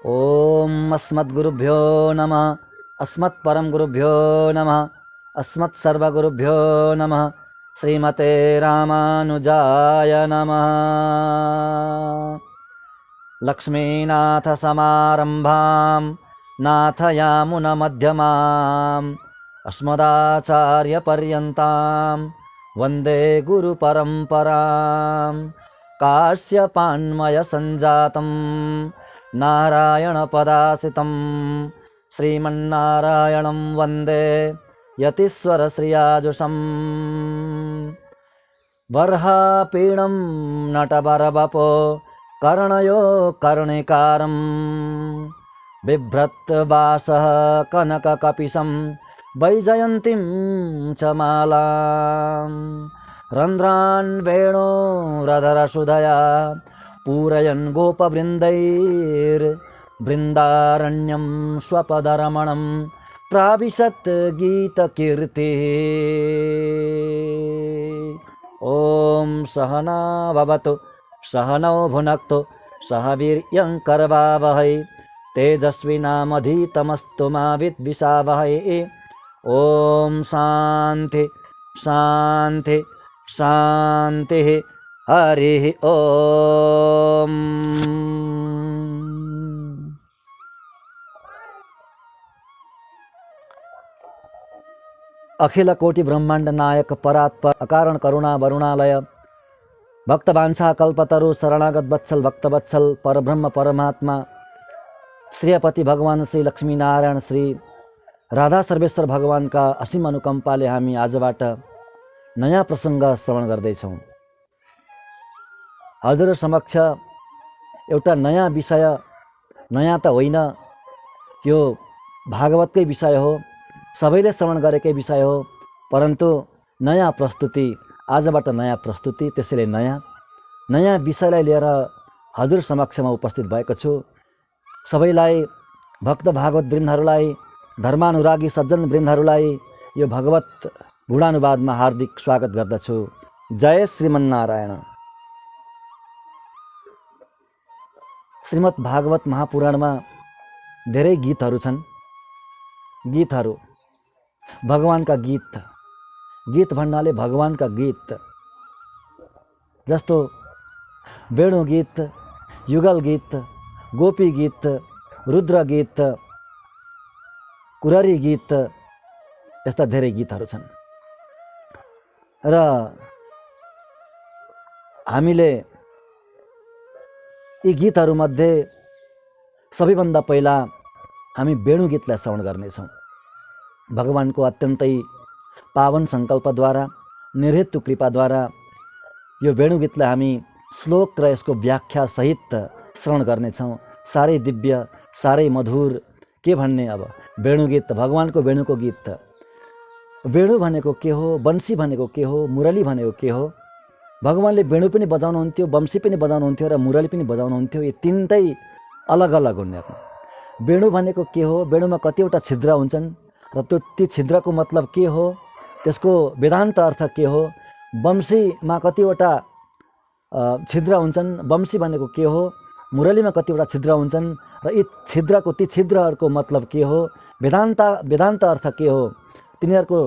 ओम अस्मद्गुरुभ्यो नमः। अस्मत्परम गुरुभ्यो नमः। अस्मत्सर्वगुरुभ्यो नमः। श्रीमते रामानुजाय नमः। लक्ष्मीनाथ समारंभां नाथयामुनमध्यमाम् अस्मदाचार्यपर्यन्तां वन्दे गुरुपरम्परां। काश्यपान्मयसञ्जातं नारायणपदाश्रितं श्रीमन्नारायणं वन्दे यतीश्वरश्रियाजुषम्। बर्हापीडं नटबरवपो कर्णयो कर्णिकारं बिभ्रत्वासः कनककपिशं वैजयन्तीं च मालां। रन्ध्रान् वेणोरधरसुधया पूरयन् गोपवृन्दैर्बृन्दारण्यं स्वपदरमणं प्राविशत् गीतकीर्तिः। ॐ सहना भवतु सहनौ भुनक्तु सह वीर्यङ्करवावहै तेजस्विनामधीतमस्तु मा विद्विषावहै। ॐ शान्ति शान्ति शान्तिः। हरिः ॐ। अखिल कोटि ब्रह्मांड नायक परात्पर अकारण करुणा वरुणालय भक्तवांछा कल्पतरु शरणागत वत्सल भक्तवत्सल परब्रह्म परमात्मा श्रीपति भगवान श्री लक्ष्मी नारायण श्री राधा सर्वेश्वर भगवान का असीम अनुकम्पाले हामी आजबाट नयाँ प्रसंग श्रवण गर्दैछौँ। हजुर समक्ष एउटा नयाँ विषय, नयाँ त होइन, यो भागवतकै विषय हो, सबैले श्रवण गरेकै विषय हो, परन्तु नयाँ प्रस्तुति, आजबाट नयाँ प्रस्तुति, त्यसैले नयाँ विषयलाई लिएर हजुर समक्षमा उपस्थित भएको छु। सबैलाई, भक्त भागवत वृन्दहरूलाई, धर्मानुरागी सज्जन वृन्दहरूलाई यो भगवत गुणानुवादमा हार्दिक स्वागत गर्दछु। जय श्रीमन्नारायण। श्रीमद् भागवत महापुराणमा धेरै गीतहरू छन्। गीतहरू भगवानका गीत, गीत भन्नाले भगवानका गीत, जस्तो वेणु गीत, युगल गीत, गोपी गीत, रुद्र गीत, कुरारी गीत, यस्ता धेरै गीतहरू छन्। र हामीले यी गीतहरूमध्ये सबैभन्दा पहिला हामी वेणु गीतलाई श्रवण गर्नेछौँ। भगवानको अत्यन्तै पावन सङ्कल्पद्वारा, निर्हेतु कृपाद्वारा यो वेणु गीतलाई हामी श्लोक र यसको व्याख्या सहित श्रवण गर्नेछौँ। साह्रै दिव्य, साह्रै मधुर, के भन्ने। अब वेणु गीत, भगवानको वेणुको गीत। वेणु भनेको के हो, बंसी भनेको के हो, मुरली भनेको के हो। भगवानले वेणु पनि बजाउनुहुन्थ्यो, बंसी पनि बजाउनुहुन्थ्यो र मुरली पनि बजाउनुहुन्थ्यो। यो तीनटै अलग अलग हुन्। वेणु भनेको के हो, वेणुमा कतिवटा छिद्र हुन्छन् र ती छिद्रको मतलब के हो, त्यसको वेदान्त अर्थ के हो। बंसीमा कतिवटा छिद्र हुन्छन्, बंसी भनेको के हो। मुरलीमा कतिवटा छिद्र हुन्छन् र यी ती छिद्रहरूको मतलब के हो, वेदान्त अर्थ के हो, तिनीहरूको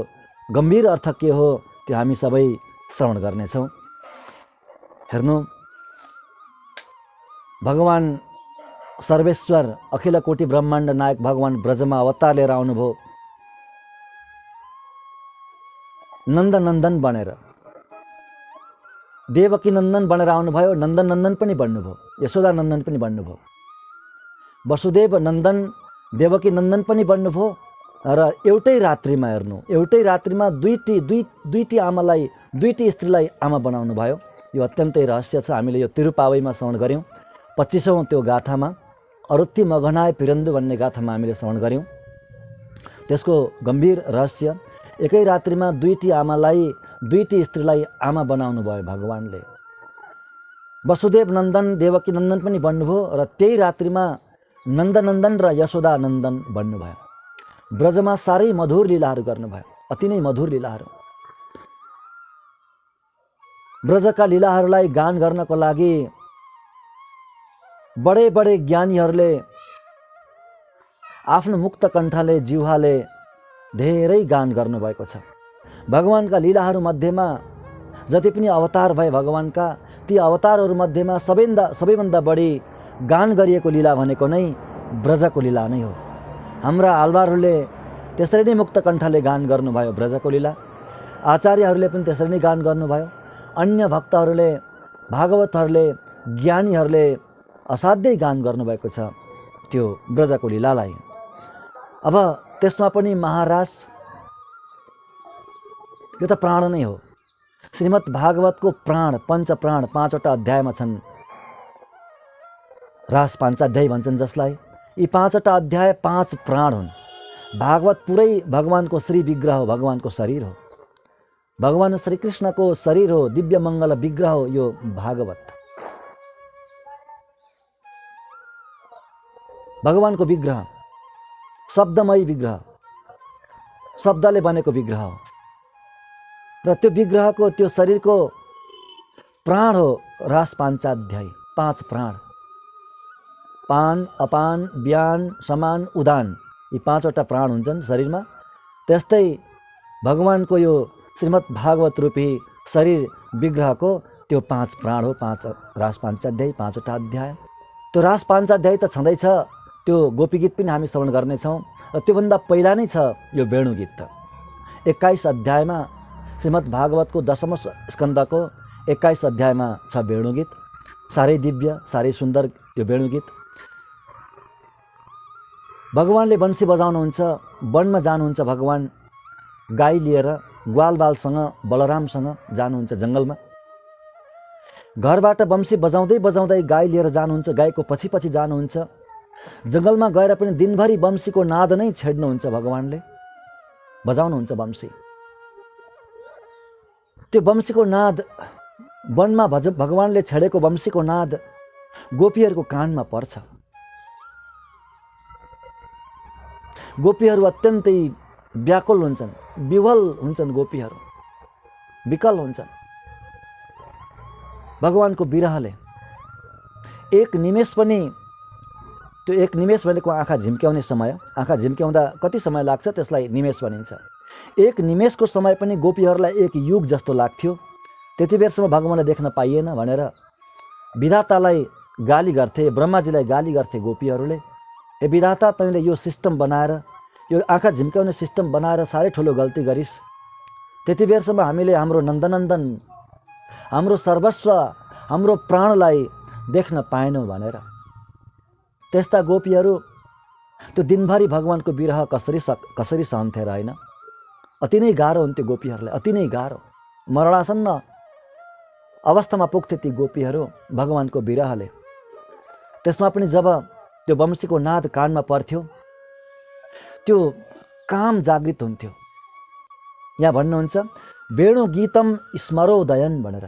गम्भीर अर्थ के हो, त्यो हामी सबै श्रवण गर्नेछौँ। हेर्नु, भगवान सर्वेश्वर अखिल कोटि ब्रह्माण्ड नायक भगवान ब्रजमा अवतार लिएर आउनुभयो नन्दनन्दन बनेर। देवकी नन्दन बनेर आउनुभयो, नन्दनन्दन पनि बन्नुभयो, यशोदा नन्दन पनि बन्नुभयो, वसुदेव नन्दन देवकी नन्दन पनि बन्नुभयो। र एउटै रात्रिमा, हेर्नु, एउटै रात्रिमा दुईटी आमालाई, दुईटी स्त्रीलाई आमा बनाउनु भयो। यो अत्यन्तै रहस्य छ। हामीले यो तिरुपावईमा श्रवण गऱ्यौँ। 25औं त्यो गाथामा, अरुत्ति मघनाय पिरन्दु भन्ने गाथामा हामीले श्रवण गऱ्यौँ। त्यसको गम्भीर रहस्य, एकै रात्रिमा दुईटी आमालाई, दुईटी स्त्रीलाई आमा बनाउनु भयो भगवानले। वसुदेव नन्दन देवकी नन्दन पनि बन्नुभयो र त्यही रात्रिमा नन्दनन्दन र यशोदा नन्दन बन्नुभयो। ब्रजमा साह्रै मधुर लीलाहरू गर्नुभयो, अति नै मधुर लीलाहरू। ब्रजका लीलाहरूलाई गान गर्नको लागि बडे बडे ज्ञानीहरूले आफ्नो मुक्त कण्ठले जिह्वाले धेरै गान गर्नुभएको छ। भगवानका लीलाहरू मध्येमा जति पनि अवतार भए भगवानका, ती अवतारहरू मध्येमा सबैभन्दा बढी गान गरिएको लीला भनेको नै ब्रजको लीला नै हो। हाम्रा आलवारहरूले त्यसरी नै मुक्त कण्ठले गान गर्नुभयो ब्रजको लीला। आचार्यहरूले पनि त्यसरी नै गान गर्नुभयो। अन्य भक्तहरूले, भागवतहरूले, ज्ञानीहरूले असाध्यै गान गर्नुभएको छ त्यो ब्रजको लीलालाई। अब त्यसमा पनि महारास, यो त प्राण नै हो। श्रीमद् भागवतको प्राण, पञ्चप्राण 5वटा अध्यायमा छन्। रास पाञ्चाध्याय भन्छन् जसलाई। यी 5वटा अध्याय 5 प्राण हुन्। भागवत पुरै भगवानको श्री विग्रह हो, भगवानको शरीर हो। भगवान श्रीकृष्णको शरीर हो, दिव्य मङ्गल विग्रह हो यो भागवत। भगवानको विग्रह, शब्दमय विग्रह, शब्दले बनेको विग्रह हो र त्यो विग्रहको, त्यो शरीरको प्राण हो रास पाञ्चाध्याय। 5 प्राण, पान, अपान, व्यान, समान, उदान, यी 5वटा प्राण हुन्छन् शरीरमा। त्यस्तै भगवानको यो श्रीमद् भागवत रूपी शरीर विग्रहको त्यो 5 प्राण हो। 5 रास पाञ्चाध्याय, 5वटा अध्याय। त्यो रास पाञ्चाध्याय त छँदैछ, त्यो गोपीगीत पनि हामी श्रवण गर्नेछौँ र त्योभन्दा पहिला नै छ यो वेणुगीत। 21 अध्यायमा श्रीमद् भागवतको 10औं स्कन्धको 21 अध्यायमा छ वेणुगीत। साह्रै दिव्य, साह्रै सुन्दर यो वेणुगीत। भगवानले बन्सी बजाउनुहुन्छ, वनमा जानुहुन्छ भगवान, गाई लिएर ग्वालबालसँग, बलरामसँग जानुहुन्छ जङ्गलमा। घरबाट बन्सी बजाउँदै बजाउँदै गाई लिएर जानुहुन्छ, गाईको पछि पछि जानुहुन्छ। जङ्गलमा गएर पनि दिनभरि बन्सीको नाद नै छेड्नुहुन्छ भगवानले, बजाउनुहुन्छ बन्सी। त्यो बन्सीको नाद, वनमा भगवानले छेडेको बन्सीको नाद गोपीहरूको कानमा पर्छ। गोपीहरू अत्यन्तै व्याकुल हुन्छन्, विह्वल हुन्छन्, गोपीहरू विकल हुन्छन् भगवानको विरहले। एक निमेष पनि, त्यो एक निमेष भनेको आँखा झिम्क्याउने समय, आँखा झिम्क्याउँदा कति समय लाग्छ त्यसलाई निमेष भनिन्छ। एक निमेषको समय पनि गोपीहरूलाई एक युग जस्तो लाग्थ्यो। त्यति बेरसम्म भगवानलाई देख्न पाइएन भनेर विधातालाई गाली गर्थे, ब्रह्माजीलाई गाली गर्थे गोपीहरूले। ए विधाता, तैँले यो सिस्टम बनाएर, यो आँखा झिम्क्याउने सिस्टम बनाएर साह्रै ठुलो गल्ती गरिस्। त्यति बेरसम्म हामीले हाम्रो नन्दनन्दन, हाम्रो सर्वस्व, हाम्रो प्राणलाई देख्न पाएनौँ भनेर। त्यस्ता गोपीहरू त्यो दिनभरि भगवानको विरह कसरी सहन्थे र होइन। अति नै गाह्रो हुन्थ्यो गोपीहरूलाई, अति नै गाह्रो। मरणासन्न अवस्थामा पुग्थे ती गोपीहरू भगवानको विरहले। त्यसमा पनि जब त्यो बन्सीको नाद कानमा पर्थ्यो, त्यो काम जागृत हुन्थ्यो। यहाँ भन्नुहुन्छ वेणुगीतम स्मरोदयन भनेर,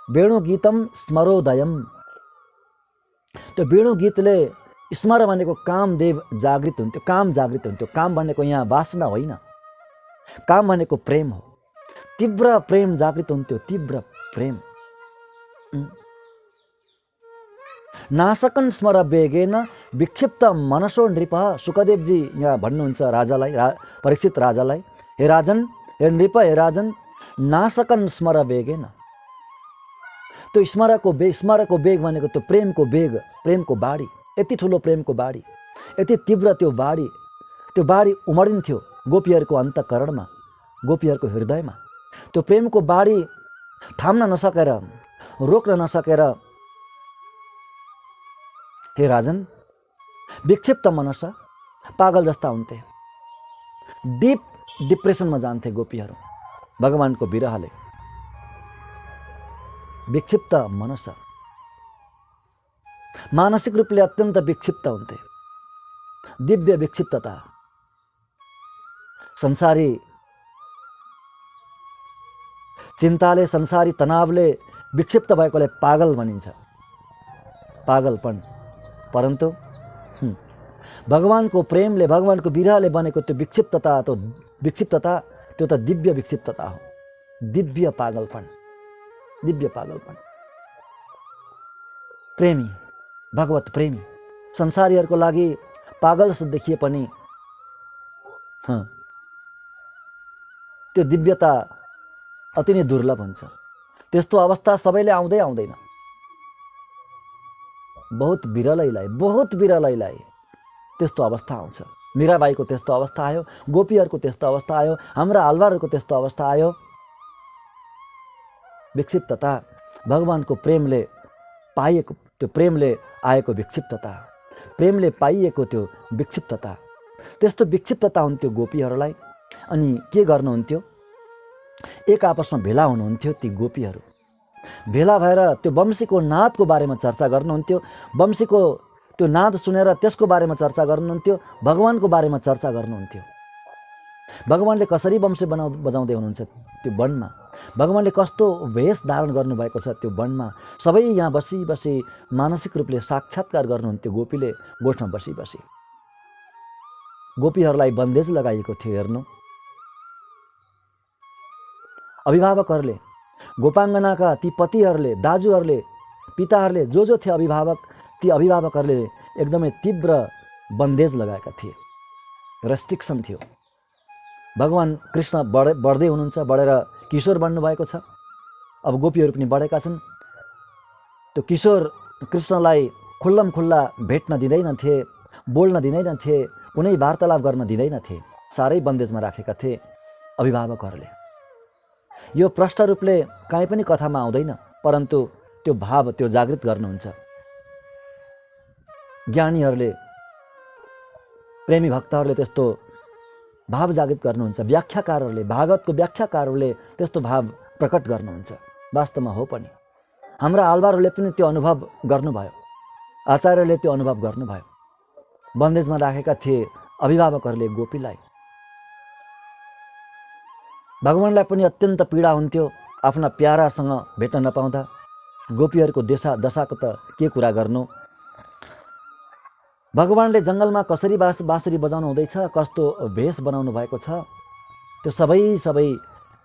वेणुगीतम स्मरोदयम। त्यो वेणुगीतले, स्मर भनेको कामदेव जागृत हुन्थ्यो, काम जागृत हुन्थ्यो। काम भनेको यहाँ वासना होइन, काम भनेको प्रेम हो। तीव्र प्रेम जागृत हुन्थ्यो, तीव्र प्रेम। नासकन स्मर वेगेन विक्षिप्त मनसो नृप। सुखदेवजी यहाँ भन्नुहुन्छ राजालाई, परीक्षित राजालाई, हे राजन, हे नृप, हे राजन, नासकन स्मर वेगेन। त्यो स्मरको वेग भनेको त्यो प्रेमको वेग, प्रेमको बाढी, यति ठुलो प्रेमको बाढी, यति तीव्र त्यो बाढी उमडिन्थ्यो गोपीहरूको अन्तःकरणमा, गोपीहरूको हृदयमा। त्यो प्रेमको बाढी थाम्न नसकेर, रोक्न नसकेर, हे राजन, विक्षिप्त मनस, पागल जस्ता हुन्थे। डिप डिप्रेसनमा जान्थे गोपीहरू भगवानको विरहले। विक्षिप्त मनस, मानसिक रूपले अत्यन्त विक्षिप्त हुन्थे। दिव्य विक्षिप्तता। संसारी चिन्ताले, संसारी तनावले विक्षिप्त भएकोले पागल भनिन्छ, पागलपन। परन्तु भगवानको प्रेमले, भगवानको विरहले बनेको त्यो विक्षिप्तता त्यो त दिव्य विक्षिप्तता हो, दिव्य पागलपन, दिव्य पागलपन। प्रेमी, भगवत प्रेमी, संसारीहरूको लागि पागल जस्तो देखिए पनि त्यो दिव्यता अति नै दुर्लभ हुन्छ। त्यस्तो अवस्था सबैले आउँदैन। बहुत बिरलैलाई त्यस्तो अवस्था आउँछ। मीराबाईको त्यस्तो अवस्था आयो, गोपीहरूको त्यस्तो अवस्था आयो, हाम्रा आलवारहरूको त्यस्तो अवस्था आयो। विक्षिप्तता, भगवानको प्रेमले पाइएको त्यो प्रेमले आएको विक्षिप्तता, प्रेमले पाइएको त्यो विक्षिप्तता, त्यस्तो विक्षिप्तता हुन्थ्यो गोपीहरूलाई। अनि के गर्नुहुन्थ्यो, एक आपसमा भेला हुनुहुन्थ्यो ती गोपीहरू। भेला भएर त्यो वंशीको नादको बारेमा चर्चा गर्नुहुन्थ्यो। वंशीको त्यो नाद सुनेर त्यसको बारेमा चर्चा गर्नुहुन्थ्यो, भगवानको बारेमा चर्चा गर्नुहुन्थ्यो। भगवानले कसरी वंशी बजाउँदै हुनुहुन्छ त्यो वनमा, भगवानले कस्तो वेश धारण गर्नुभएको छ त्यो वनमा, सबै यहाँ बसी बसी मानसिक रूपले साक्षात्कार गर्नुहुन्थ्यो गोपीले गोठमा बसी बसी। गोपीहरूलाई बन्देज लगाइएको थियो। हेर्नु, अभिभावकहरूले, गोपाङ्गनाका ती पतिहरूले, दाजुहरूले, पिताहरूले जो थिए अभिभावक, ती अभिभावकहरूले एकदमै तीव्र बन्देज लगाएका थिए। रेस्ट्रिक्सन थियो। भगवान कृष्ण बढ्दै हुनुहुन्छ, बढेर किशोर बन्नुभएको छ। अब गोपीहरू पनि बढेका छन्। त्यो किशोर कृष्णलाई खुल्लम खुल्ला भेट्न दिँदैनथे, बोल्न दिँदैनथे, कुनै वार्तालाप गर्न दिँदैनथे। साह्रै बन्देजमा राखेका थिए अभिभावकहरूले। यो प्रष्ट रूपले काहीँ पनि कथामा आउँदैन, परन्तु त्यो भाव त्यो जागृत गर्नुहुन्छ ज्ञानीहरूले, प्रेमी भक्तहरूले त्यस्तो भाव जागृत गर्नुहुन्छ। व्याख्याकारहरूले, भागवतको व्याख्याकारहरूले त्यस्तो भाव प्रकट गर्नुहुन्छ। वास्तवमा हो पनि हाम्रा आलवारहरूले पनि त्यो अनुभव गर्नुभयो, आचार्यले त्यो अनुभव गर्नुभयो। बन्देजमा राखेका थिए अभिभावकहरूले गोपीलाई। भगवानलाई पनि अत्यन्त पीडा हुन्थ्यो आफ्ना प्यारासँग भेट्न नपाउँदा। गोपीहरूको दशाको त के कुरा गर्नु। भगवानले जङ्गलमा कसरी बाँसुरी बजाउनु हुँदैछ, कस्तो भेष बनाउनु भएको छ, त्यो सबै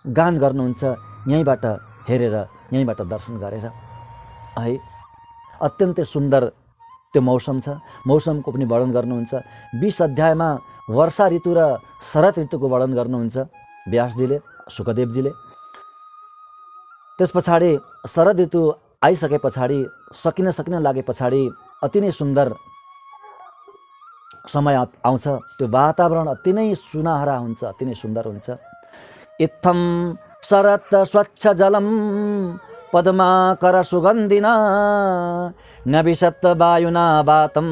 गान गर्नुहुन्छ यहीँबाट हेरेर, यहीँबाट दर्शन गरेर। है, अत्यन्तै सुन्दर त्यो मौसम छ। मौसमको पनि वर्णन गर्नुहुन्छ। 20 अध्यायमा वर्षा ऋतु र शरद ऋतुको वर्णन गर्नुहुन्छ व्यासजीले, सुखदेवजीले। त्यस पछाडि शरद ऋतु आइसके पछाडि, सकिन लागे पछाडि अति नै सुन्दर समय आउँछ। त्यो वातावरण अति नै सुनहरा हुन्छ, अति नै सुन्दर हुन्छ। इत्थम शरत स्वच्छ जलम पद्माकर सुगन्धिना नविशत वायुना वातम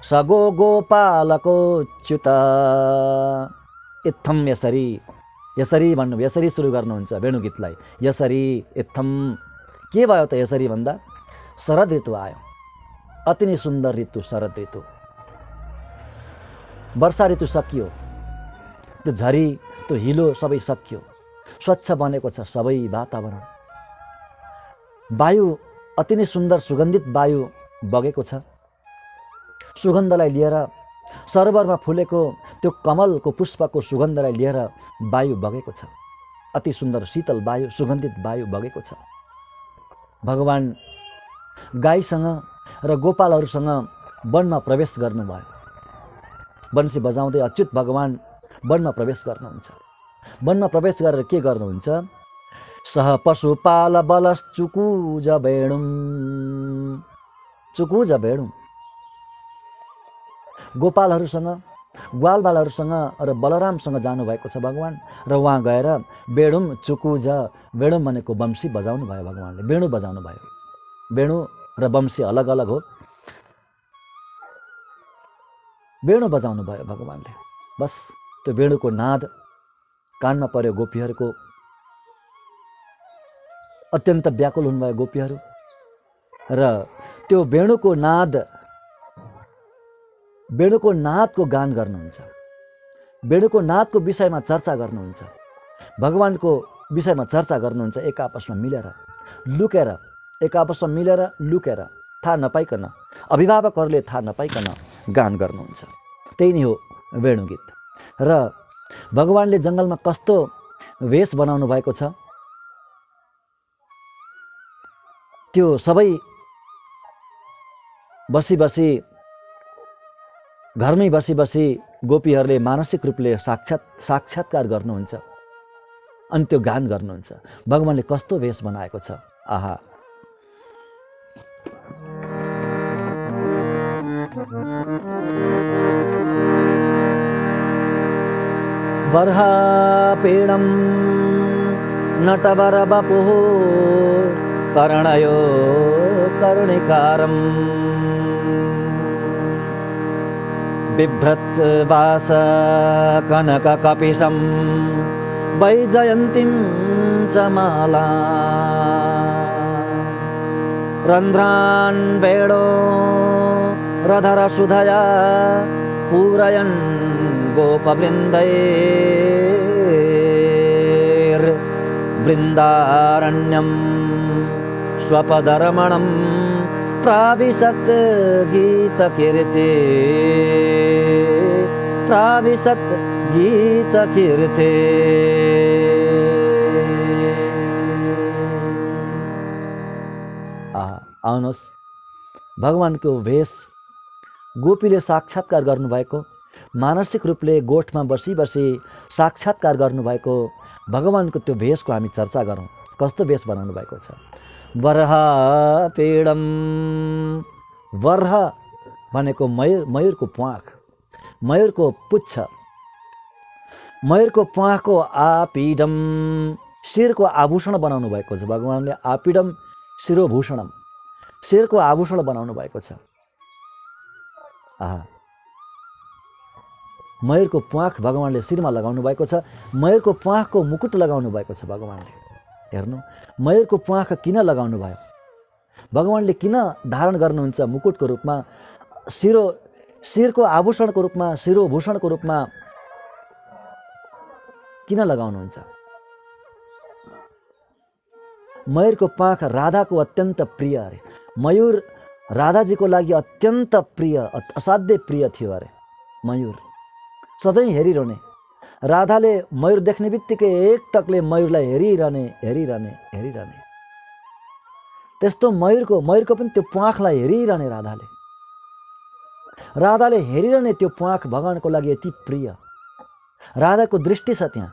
सगो गोपालकोच्युत। इत्थम, यसरी भन्नु, यसरी सुरु गर्नुहुन्छ वेणुगीतलाई। यसरी, इत्थम। के भयो त यसरी भन्दा, शरद ऋतु आयो, अति नै सुन्दर ऋतु शरद ऋतु। वर्षा ऋतु सकियो, त्यो झरी, त्यो हिलो सबै सकियो, स्वच्छ बनेको छ सबै वातावरण। वायु अति नै सुन्दर सुगन्धित वायु बगेको छ। सुगन्धलाई लिएर, सरोवरमा फुलेको त्यो कमलको पुष्पको सुगन्धलाई लिएर वायु बगेको छ। अति सुन्दर शीतल वायु, सुगन्धित वायु बगेको छ। भगवान गाईसँग र गोपालहरूसँग वनमा प्रवेश गर्नुभयो। वंशी बजाउँदै अच्युत भगवान वनमा प्रवेश गर्नुहुन्छ। वनमा प्रवेश गरेर के गर्नुहुन्छ, सह पशुपाल बलश्चुकुज वेणुम, चुकुज वेणुम। गोपालहरूसँग, ग्वालबालहरूसँग र बलरामसँग जानुभएको छ भगवान। र उहाँ गएर वेणुम चुकुज, वेणुम भनेको वंशी बजाउनु भयो भगवानले, वेणु बजाउनु भयो। वेणु र वंशी अलग अलग हो। वेणु बजाउनु भयो भगवानले। बस त्यो वेणुको नाद कानमा पर्यो गोपीहरूको। अत्यन्त व्याकुल हुनुभयो गोपीहरू र त्यो वेणुको नादको गान गर्नुहुन्छ। वेणुको नादको विषयमा चर्चा गर्नुहुन्छ, भगवानको विषयमा चर्चा गर्नुहुन्छ। एक आपसमा मिलेर, लुकेर, एक आपसमा मिलेर लुकेर, थाहा नपाइकन, अभिभावकहरूले थाहा नपाइकन गान गर्नुहुन्छ। त्यही नै हो वेणुगीत। र भगवानले जङ्गलमा कस्तो वेश बनाउनु भएको छ, त्यो सबै बसी बसी घरमै बसी बसी गोपीहरूले मानसिक रूपले साक्षात्कार गर्नुहुन्छ अनि त्यो गान गर्नुहुन्छ। भगवानले कस्तो वेश बनाएको छ, आहा। वर्हापीडं नटवरवपुः कर्णयो कर्णिकारम् बिभ्रत्वास कनककपिशं वैजयन्तीं च माला रन्ध्रान् वेणो रधरसुधया पूरयन् गोपवृन्दैर्वृन्दारण्यं स्वपदरमणं प्राविशत् गीतकीर्ति प्राविशत् गीतकीर्ति। आउनुहोस्, भगवानको वेश गोपीले साक्षात्कार गर्नुभएको, मानसिक रूपले गोठमा बसी बसी साक्षात्कार गर्नुभएको भगवानको त्यो वेशको हामी चर्चा गरौँ। कस्तो वेश बनाउनु भएको छ। वर्हापीडम, वर्ह भनेको मयूरको प्वाख, मयूरको पुच्छ, मयूरको प्वाखको आपीडम शिरको आभूषण बनाउनु भएको छ भगवानले। आपीडम शिरोभूषणम, शिरको आभूषण बनाउनु भएको छ। आहा, मयूरको प्वाख भगवानले शिरमा लगाउनु भएको छ। मयूरको प्वाखको मुकुट लगाउनु भएको छ भगवानले। हेर्नु, मयूरको प्वाख किन लगाउनु भयो, भगवानले किन धारण गर्नुहुन्छ मुकुटको रूपमा, शिरको आभूषणको रूपमा, शिरोभूषणको रूपमा किन लगाउनुहुन्छ। मयूरको प्वाख राधाको अत्यन्त प्रिय अरे। मयूर राधाजीको लागि अत्यन्त प्रिय, असाध्यै प्रिय थियो अरे। मयूर सधैँ हेरिरहने, राधाले मयूर देख्ने बित्तिकै एकटकले मयूरलाई हेरिरहने हेरिरहने हेरिरहने। त्यस्तो मयूरको पनि त्यो प्वाखलाई हेरिरहने राधाले हेरिरहने त्यो प्वाख भगवानको लागि यति प्रिय। राधाको दृष्टि छ त्यहाँ,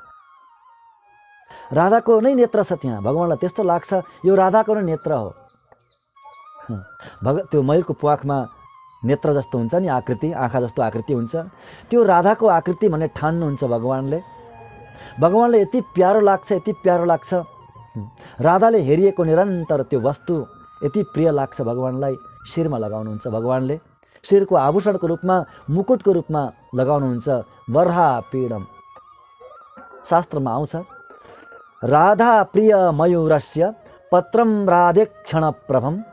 राधाको नै नेत्र छ त्यहाँ। भगवानलाई त्यस्तो लाग्छ यो राधाको नै नेत्र हो। त्यो मयूरको प्वाखमा नेत्र जस्तो हुन्छ नि आकृति, आँखा जस्तो आकृति हुन्छ, त्यो राधाको आकृति भन्ने ठान्नुहुन्छ भगवानले। भगवानले यति प्यारो लाग्छ, यति प्यारो लाग्छ। राधाले हेरिएको निरन्तर त्यो वस्तु यति प्रिय लाग्छ भगवानलाई। शिरमा लगाउनुहुन्छ भगवानले, शिरको आभूषणको रूपमा, मुकुटको रूपमा लगाउनुहुन्छ। वर्हापीडम शास्त्रमा आउँछ, राधा प्रिय मयूरस्य पत्रम राधेक्षण प्रभम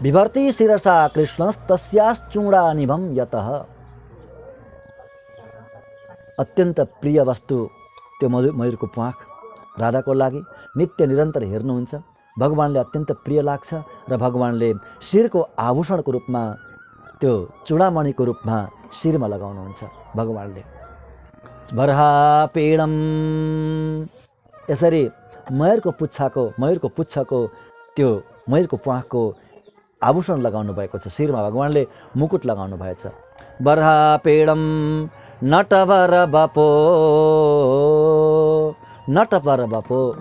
विभर्ति शिरसा कृष्णस्तस्याश्चूडानिभं यतः। अत्यन्त प्रिय वस्तु त्यो मयूरको प्वाख राधाको लागि नित्य निरन्तर हेर्नुहुन्छ। भगवानले अत्यन्त प्रिय लाग्छ र भगवानले शिरको आभूषणको रूपमा, त्यो चूडामणिको रूपमा शिरमा लगाउनुहुन्छ भगवानले। वर्हापीडम, यसरी मयूरको पुच्छको त्यो मयूरको प्वाखको आभूषण लगाउनु भएको छ। शिरमा भगवानले मुकुट लगाउनु भएछ। वर्हापीडम नटवर बपो, नटवर बपो,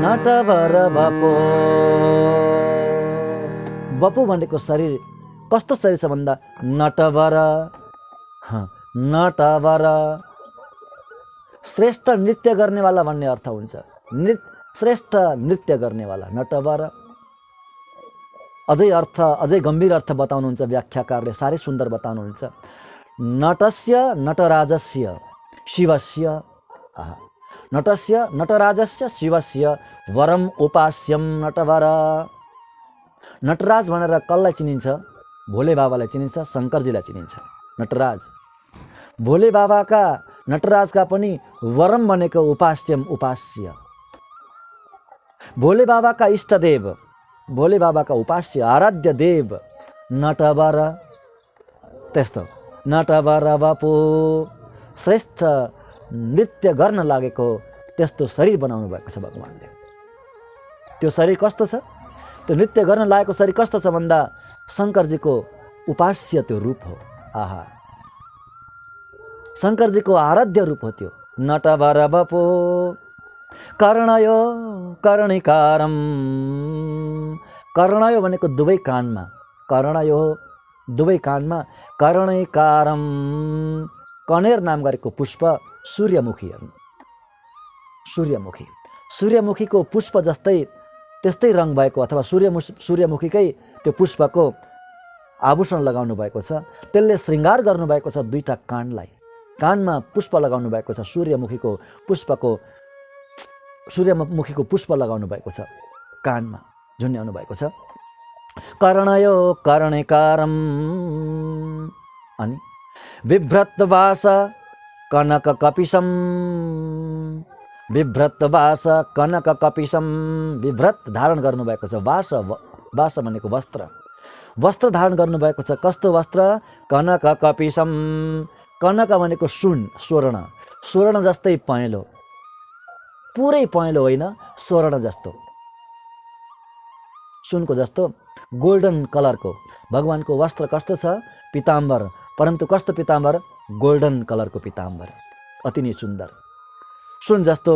नटवर बपो। बपु भनेको शरीर कस्तो शरीर छ भन्दा नटवर, नटवर श्रेष्ठ नृत्य गर्नेवाला भन्ने अर्थ हुन्छ। श्रेष्ठ नृत्य गर्नेवाला नटवर। अझै गम्भीर अर्थ बताउनुहुन्छ व्याख्याकारले, साह्रै सुन्दर बताउनुहुन्छ। नटस्य नटराजस्य शिवस्य, नटस्य नटराजस्य शिवस्य वरम उपास्यम नटवर। नटराज भनेर कसलाई चिनिन्छ? भोले बाबालाई चिनिन्छ, शङ्करजीलाई चिनिन्छ नटराज। भोले बाबाका, नटराजका पनि वरम भनेको उपास्यम, उपास्य। भोले बाबाका इष्टदेव, भोले बाबाका उपास्य आराध्य देव नटवर। त्यस्तो नटवर बपु, श्रेष्ठ नृत्य गर्न लागेको त्यस्तो शरीर बनाउनु भएको छ भगवानले। त्यो शरीर कस्तो छ? त्यो नृत्य गर्न लागेको शरीर कस्तो छ भन्दा शङ्करजीको उपास्य त्यो रूप हो। आहा, शङ्करजीको आराध्य रूप हो त्यो। नटवर बपो कर्णयो कर्णिकारम, कर्णयो भनेको दुवै कानमा, कर्णयो दुवै कानमा, कर्णिकारम कनेर नाम गरेको पुष्प सूर्यमुखी हेर्नु, सूर्यमुखी, सूर्यमुखीको पुष्प जस्तै त्यस्तै रङ भएको अथवा सूर्यमुखीकै त्यो पुष्पको आभूषण लगाउनु भएको छ, त्यसले श्रृङ्गार गर्नुभएको छ दुईटा कानलाई, कानमा पुष्प लगाउनु भएको छ, सूर्यमुखीको पुष्प लगाउनु भएको छ, कानमा झुन्ड्याउनु भएको छ। कर्णयो कर्णिकारम, अनि बिभ्रतवास कनक कपिशम, बिभ्रतवास कनक कपिशम, विभ्रत धारण गर्नुभएको छ, वास भनेको वस्त्र, वस्त्र धारण गर्नुभएको छ। कस्तो वस्त्र? कनक कपिशम, कनक भनेको सुन, स्वर्ण, स्वर्ण जस्तै पहेँलो, पुरै पहेँलो होइन, स्वर्ण जस्तो, सुनको जस्तो गोल्डन कलरको भगवानको वस्त्र कस्तो छ? पीताम्बर, परन्तु कस्तो पीताम्बर? गोल्डन कलरको पीताम्बर, अति नै सुन्दर, सुन जस्तो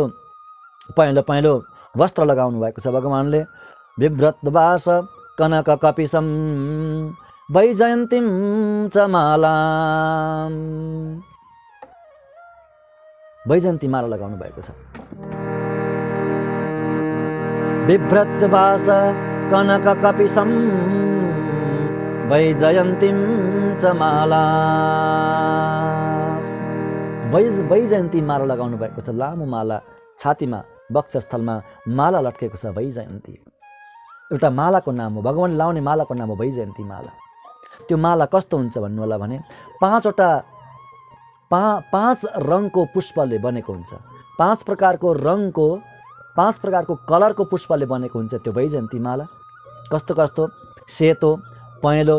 पहेँलो पहेँलो वस्त्र लगाउनु भएको छ भगवानले। बिभ्रतवास कनक कपिशम वैजयन्तीम च मालाम, वैजयन्ती माला लगाउनु भएको छ। बिभ्रतवास कनक कपिशम वैजयन्तीम च माला, वैजयन्ती माला लगाउनु भएको छ, लामो माला, छातीमा वक्षस्थलमा माला लट्केको छ, वैजयन्ती एउटा मालाको नाम हो, भगवानले लाउने मालाको नाम हो वैजयन्ती माला। त्यो माला कस्तो हुन्छ भन्नु होला भने पाँच रङको पुष्पले बनेको हुन्छ, पाँच प्रकारको कलरको पुष्पले बनेको हुन्छ त्यो वैजयन्ती माला। कस्तो कस्तो? सेतो, पहेँलो,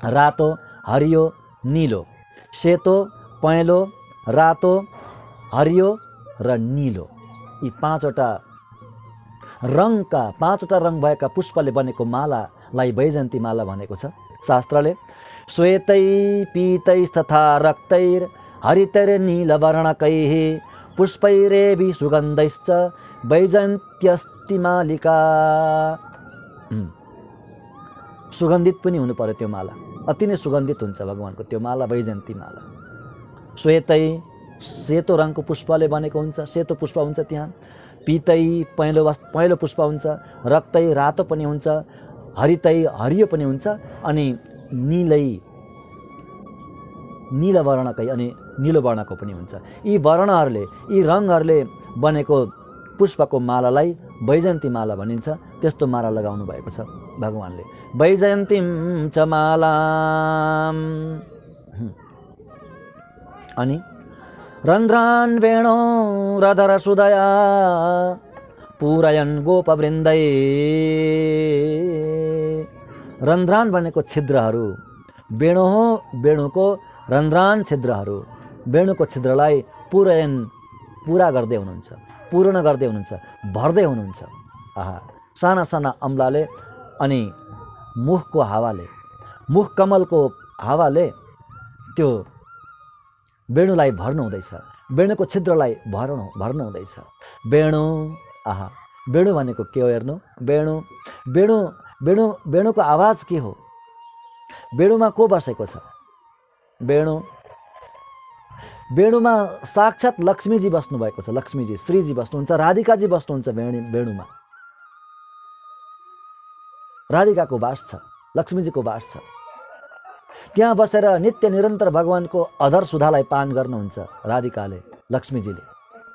रातो, हरियो, नीलो, सेतो, पहेँलो, रातो, हरियो र नीलो, यी पाँचवटा रङ भएका पुष्पले बनेको मालालाई वैजयन्ती माला भनेको छ शास्त्रले। श्वेतै पीतैस्तथा रक्तैर हरितैर्नीलवर्णकैः पुष्पैरेभि सुगन्धैश्च वैजयन्त्यस्ति मालिका, सुगन्धित पनि हुनु पर्यो त्यो माला, अति नै सुगन्धित हुन्छ भगवानको त्यो माला, वैजयन्ती माला। श्वेतै सेतो रङको पुष्पले बनेको हुन्छ, सेतो पुष्प हुन्छ त्यहाँ, पीतै पहेँलो पुष्प हुन्छ, रक्तै रातो पनि हुन्छ, हरितै हरियो पनि हुन्छ, अनि नील वर्णकै अनि नीलो वर्णको पनि हुन्छ। यी वर्णहरूले, यी रङहरूले बनेको पुष्पको मालालाई वैजयन्ती माला भनिन्छ। त्यस्तो माला लगाउनु भएको छ भगवानले। वैजयन्तीम च मालाम, अनि रन्ध्रान् वेणो रधर सुदया पूरयन् गोपवृन्दै, रन्ध्रान भनेको छिद्रहरू, वेणु हो, वेणुको रन्ध्रान छिद्रहरू, वेणुको छिद्रलाई पूरा गर्दै हुनुहुन्छ, पूर्ण गर्दै हुनुहुन्छ, भर्दै हुनुहुन्छ। आहा, साना साना अम्लाले अनि मुखको हावाले, मुख कमलको हावाले त्यो वेणुलाई भर्नु हुँदैछ, वेणुको छिद्रलाई भर्नु हुँदैछ। वेणु, आहा, वेणु भनेको के हो हेर्नु, वेणु वेणु वेणु वेणुको आवाज के हो? वेणुमा को बसेको छ? वेणुमा साक्षात् लक्ष्मीजी बस्नु भएको छ, लक्ष्मीजी, श्रीजी बस्नुहुन्छ, राधिकाजी बस्नुहुन्छ वेणुमा, राधिकाको वास छ, लक्ष्मीजीको वास छ। त्यहाँ बसेर नित्य निरन्तर भगवानको अधर सुधालाई पान गर्नुहुन्छ राधिकाले, लक्ष्मीजीले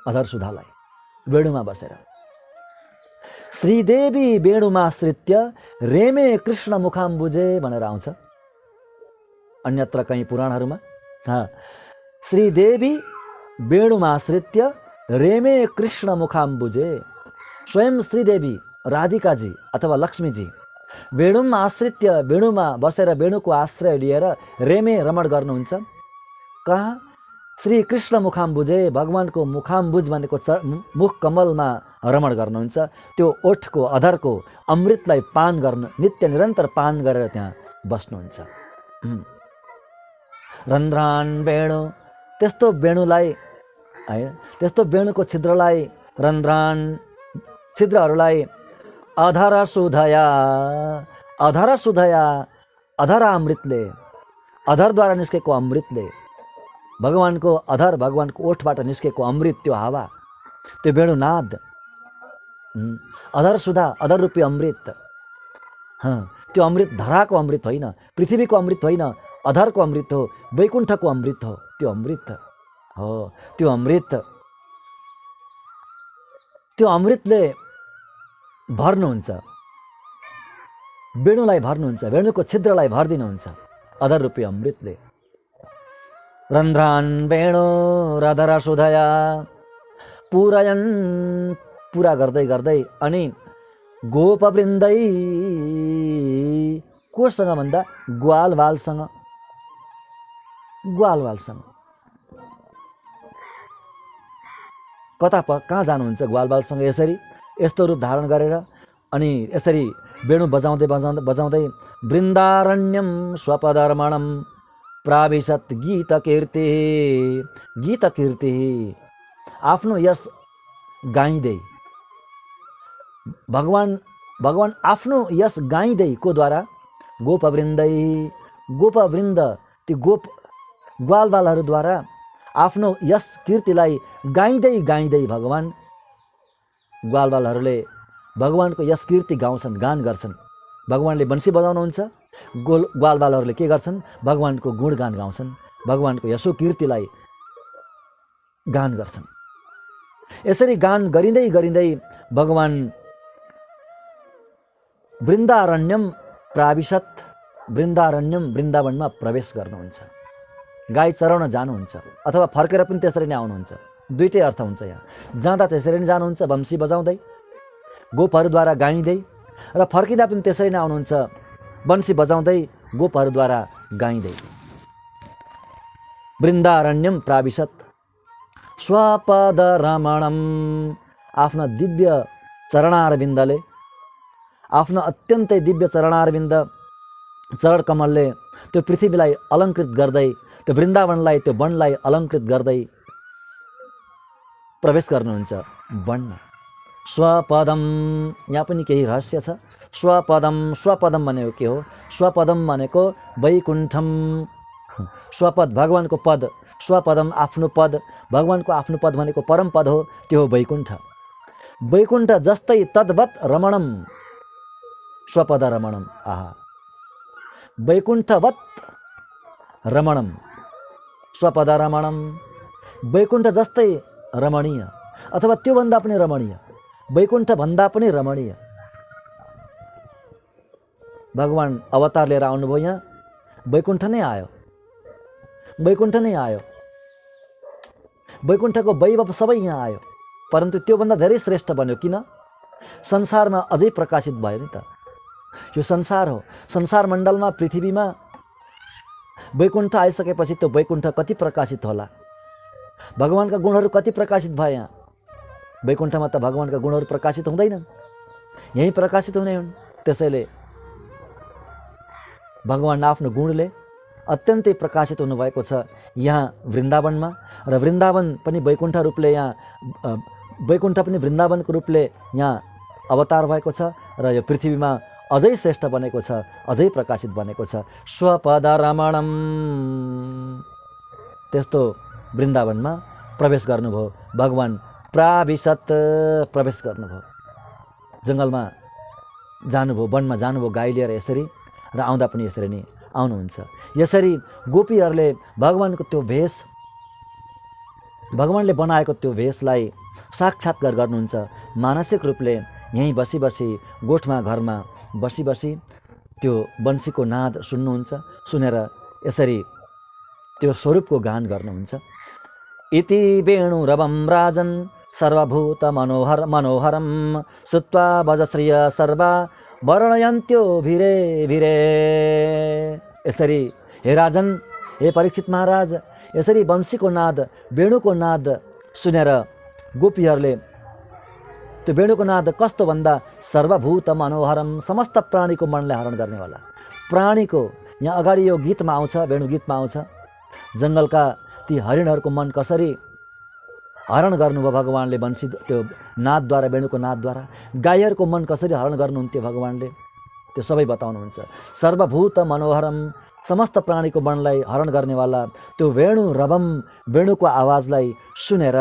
अधर सुधालाई वेणुमा बसेर। श्रीदेवी वेणुमाश्रित्य रेमे कृष्ण मुखाम्बुजे भनेर आउँछ अन्यत्र कहीँ पुराणहरूमा। श्रीदेवी वेणुमाश्रित्य रेमे कृष्ण मुखाम्बुजे, स्वयं श्रीदेवी राधिकाजी अथवा लक्ष्मीजी वेणुमा आश्रित्य, वेणुमा बसेर वेणुको आश्रय लिएर रेमे रमण गर्नुहुन्छ। कहाँ? श्री कृष्ण मुखाम्बुजे, भगवानको मुखाम्बुज भनेको मुख कमलमा रमण गर्नुहुन्छ। त्यो ओठको अधरको अमृतलाई पान गर्न, नित्य निरन्तर पान गरेर त्यहाँ बस्नुहुन्छ। रन्ध्रान वेणु, त्यस्तो वेणुलाई है, त्यस्तो वेणुको छिद्रलाई, रन्ध्रान छिद्रहरूलाई अधर सुधया, अधर सुधया, अधर अमृतले, अधरद्वारा निस्केको अमृतले, भगवानको अधर, भगवानको ओठबाट निस्केको अमृत, त्यो हावा, त्यो वेणुनाद, अधर सुधा, अधर रूपी अमृत, त्यो अमृत धराको अमृत होइन, पृथ्वीको अमृत होइन, अधरको अमृत हो, वैकुण्ठको अमृत हो, त्यो अमृत हो, त्यो अमृत, त्यो अमृतले भर्नुहुन्छ, वेणुलाई भर्नुहुन्छ, वेणुको छिद्रलाई भरिदिनुहुन्छ अधर रूपी अमृतले। रन्ध्रान वेणु रधर सुधया पुरयन्, पुरा गर्दै गर्दै, अनि गोपवृन्दै, कोसँग भन्दा ग्वालवालसँग, ग्वालवालसँग। कहाँ जानुहुन्छ ग्वालवालसँग यसरी यस्तो रूप धारण गरेर, अनि यसरी वेणु बजाउँदै बजाउँदै बजाउँदै वृन्दारण्यम स्वपदर्मणम प्राविशत गीत कीर्ति, गीत कीर्ति, आफ्नो यस गाइँदै भगवान आफ्नो यस गाइँदैको द्वारा गोपवृन्दै, गोपवृन्द ती गोप ग्वालवालहरूद्वारा आफ्नो यस कीर्तिलाई गाइँदै गाइँदै भगवान, ग्वालवालहरूले भगवानको यस कीर्ति गाउँछन्, गान गर्छन्। भगवानले बन्सी बजाउनुहुन्छ, ग्वालवालहरूले के गर्छन्, भगवानको गुणगान गाउँछन्, भगवानको यसो कीर्तिलाई गान गर्छन्। यसरी गान गरिँदै गरिँदै भगवान वृन्दारण्यम प्राविशत, वृन्दारण्यम वृन्दावनमा प्रवेश गर्नुहुन्छ, गाई चराउन जानुहुन्छ, अथवा फर्केर पनि त्यसरी नै आउनुहुन्छ। दुईटै अर्थ हुन्छ यहाँ। जाँदा त्यसरी नै जानुहुन्छ बम्सी बजाउँदै, गोपहरूद्वारा गाइँदै, र फर्किँदा पनि त्यसरी नै आउनुहुन्छ बन्सी बजाउँदै, गोपहरूद्वारा गाइँदै। वृन्दारण्यम प्राविशत स्वपद रमणम, आफ्ना दिव्य चरणारविन्दले, आफ्नो अत्यन्तै दिव्य चरणारविन्द, चरणकमलले त्यो पृथ्वीलाई अलङ्कृत गर्दै, त्यो वृन्दावनलाई, त्यो वनलाई अलङ्कृत गर्दै प्रवेश गर्नुहुन्छ वनमा। स्वपदम, यहाँ पनि केही रहस्य छ। स्वपदम, स्वपदम भनेको के हो? स्वपदम भनेको वैकुण्ठम, स्वपद भगवानको पद, स्वपदम आफ्नो पद, भगवानको आफ्नो पद भनेको परम पद हो, त्यो हो वैकुण्ठ। वैकुण्ठ जस्तै तद्वत् रमणम, स्वपद रमणम, आहा, वैकुण्ठवत् रमणम, स्वपद रमणम, वैकुण्ठ जस्तै रमणीय, अथवा त्योभन्दा पनि रमणीय, वैकुण्ठ भन्दा पनि रमणीय। भगवान अवतार लिएर आउनुभयो यहाँ, वैकुण्ठ नै आयो, वैकुण्ठ नै आयो, वैकुण्ठको वैभव सबै यहाँ आयो, परन्तु त्योभन्दा धेरै श्रेष्ठ बन्यो। किन? संसारमा अझै प्रकाशित भयो नि त। यो संसार हो, संसार मण्डलमा, पृथ्वीमा वैकुण्ठ आइसकेपछि त्यो वैकुण्ठ कति प्रकाशित होला, भगवानका गुणहरू कति प्रकाशित भए यहाँ। वैकुण्ठमा त भगवानका गुणहरू प्रकाशित हुँदैनन्, यहीँ प्रकाशित हुने हुन्। त्यसैले भगवान आफ्नो गुणले अत्यन्तै प्रकाशित हुनुभएको छ यहाँ वृन्दावनमा, र वृन्दावन पनि वैकुण्ठ रूपले यहाँ, वैकुण्ठ पनि वृन्दावनको रूपले यहाँ अवतार भएको छ, र यो पृथ्वीमा अझै श्रेष्ठ बनेको छ, अझै प्रकाशित बनेको छ। स्वपद रमणम, त्यस्तो वृन्दावनमा प्रवेश गर्नुभयो भगवान, प्राविशत, प्रवेश गर्नुभयो, जङ्गलमा जानुभयो, वनमा जानुभयो गाई लिएर यसरी, र आउँदा पनि यसरी नै आउनुहुन्छ। यसरी गोपीहरूले भगवानको त्यो भेष, भगवानले बनाएको त्यो भेषलाई साक्षात्कार गर्नुहुन्छ। मानसिक रूपले यहीँ बसी बसी, गोठमा घरमा बसी बसी त्यो बन्सीको नाद सुन्नुहुन्छ, सुनेर यसरी त्यो स्वरूपको गान गर्नुहुन्छ। इति वेणुरवं राजन् सर्वभूत मनोहर मनोहरम श्रुत्वा भजश्रिय सर्वा वर्णयन्त्यो भिरे भिरे। यसरी हे राजन, हे परीक्षित महाराज, यसरी बंशीको नाद, वेणुको नाद सुनेर गोपीहरूले, त्यो वेणुको नाद कस्तो भन्दा सर्वभूत मनोहरम, समस्त प्राणीको मनलाई हरण गर्नेवाला, प्राणीको, यहाँ अगाडि यो गीतमा आउँछ, वेणु गीतमा आउँछ, जङ्गलका ती हरिणहरूको मन कसरी हरण गर्नुभयो भगवान्ले वंशी त्यो नादद्वारा, वेणुको नादद्वारा। गाईहरूको मन कसरी हरण गर्नुहुन्थ्यो भगवान्ले, त्यो सबै बताउनुहुन्छ। सर्वभूत मनोहरम, समस्त प्राणीको मनलाई हरण गर्नेवाला त्यो वेणु रवम, वेणुको आवाजलाई सुनेर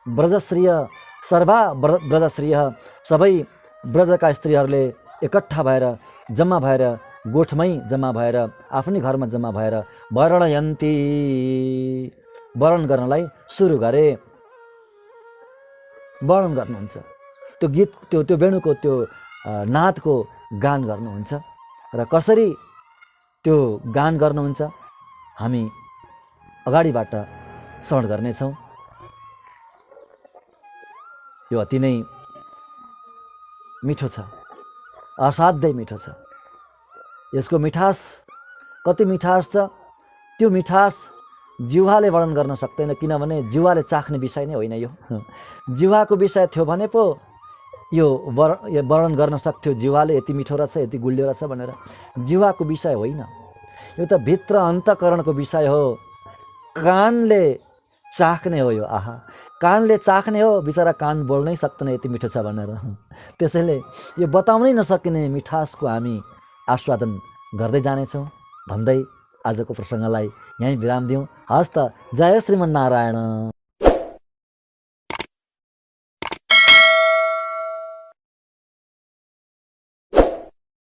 ब्रजश्रिय सर्वा ब्रजश्रिय, सबै ब्रजका स्त्रीहरूले एकट्ठा भएर, जम्मा भएर, गोठमै जम्मा भएर, आफ्नै घरमा जम्मा भएर वर्णयन्ती, वर्णन गर्नलाई सुरु गरे। वर्णन गर्नुहुन्छ त्यो गीत, त्यो वेणुको त्यो नादको गान गर्नुहुन्छ। र कसरी त्यो गान गर्नुहुन्छ हामी अगाडिबाट श्रवण गर्नेछौँ। यो अति नै मिठो छ, असाध्यै मिठो छ। यसको मिठास कति मिठास छ, त्यो मिठास जिह्वाले वर्णन गर्न सक्दैन, किनभने जिह्वाले चाख्ने विषय नै होइन यो। जिह्वाको विषय थियो भने पो यो वर्णन गर्न सक्थ्यो जिह्वाले यति मिठो रहेछ, यति गुलियो रहेछ भनेर। जिह्वाको विषय होइन यो, त भित्र अन्तःकरणको विषय हो। कानले चाख्ने हो यो। आहा, कानले चाख्ने हो, बिचरा कान बोल्नै सक्दैन यति मिठो छ भनेर। त्यसैले यो बताउनै नसकिने मिठासको हामी आस्वादन गर्दै जानेछौँ भन्दै आजको प्रसङ्गलाई यहीँ विराम दिउँ। हस्त, जय श्रीमन्नारायण।